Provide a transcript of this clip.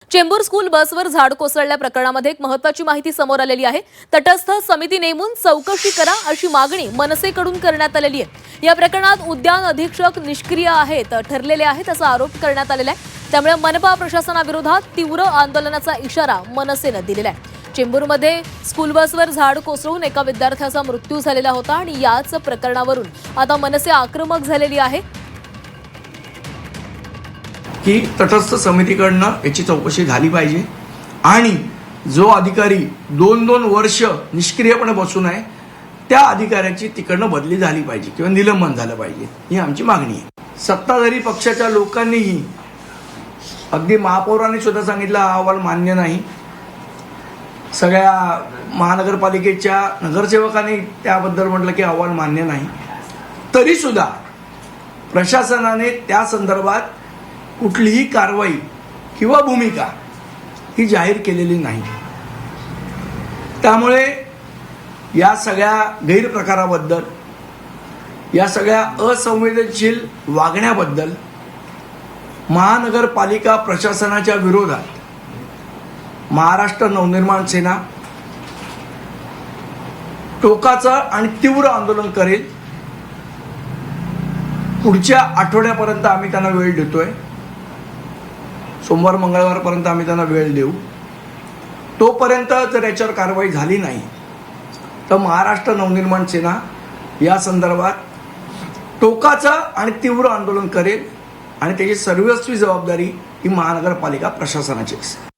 Chembur school बसवर झाड कोसळल्या प्रकरणामध्ये एक महत्त्वाची माहिती समोर आलेली आहे। तटस्थ समिती नेमून चौकशी करा अशी मागणी मनसेकडून करण्यात आलेली आहे। या प्रकरणात उद्यान अधीक्षक निष्क्रिय आहेत ठरलेले आहेत असा आरोप करण्यात आलेला आहे। त्यामुळे मनपा प्रशासनाविरोधात तीव्र आंदोलनाचा इशारा मनसेने दिलेला आहे। चेंबूरमध्ये स्कूल बसवर झाड कोसळून एका विद्यार्थ्याचा मृत्यू झालेला होता आणि याच प्रकरणावरून आता मनसे आक्रमक झालेली आहे की तटस्थ समितीकडनं याची चौकशी झाली पाहिजे आणि जो अधिकारी 2-2 वर्ष निष्क्रियपणे बसून आहे त्या अधिकाऱ्याची तिकडनं बदली झाली पाहिजे किंवा निलंबन झालं पाहिजे, ही आमची मागणी आहे। सत्ताधारी पक्षाच्या लोकांनीही अगदी महापौरांनी सुद्धा सांगितलं हा अहवाल मान्य नाही, सगळ्या महानगरपालिकेच्या नगरसेवकांनी त्याबद्दल म्हटलं की अहवाल मान्य नाही, तरी सुद्धा प्रशासनाने त्या संदर्भात कुठलीही कारवाई किंवा भूमिका ही जाहीर केलेली नाही। त्यामुळे या सगळ्या गैरप्रकाराबद्दल, या सगळ्या असंवेदनशील वागण्याबद्दल महानगरपालिका प्रशासनाच्या विरोधात महाराष्ट्र नवनिर्माण सेना टोकाचं आणि तीव्र आंदोलन करेल। पुढच्या आठवड्यापर्यंत आम्ही त्यांना वेळ देतोय, सोमवार मंगळवारपर्यंत आम्ही त्यांना वेळ देऊ। तोपर्यंत जर याच्यावर कारवाई झाली नाही तर महाराष्ट्र नवनिर्माण सेना या संदर्भात टोकाचं आणि तीव्र आंदोलन करेल आणि त्याची सर्वस्वी जबाबदारी ही महानगरपालिका प्रशासनाची असेल।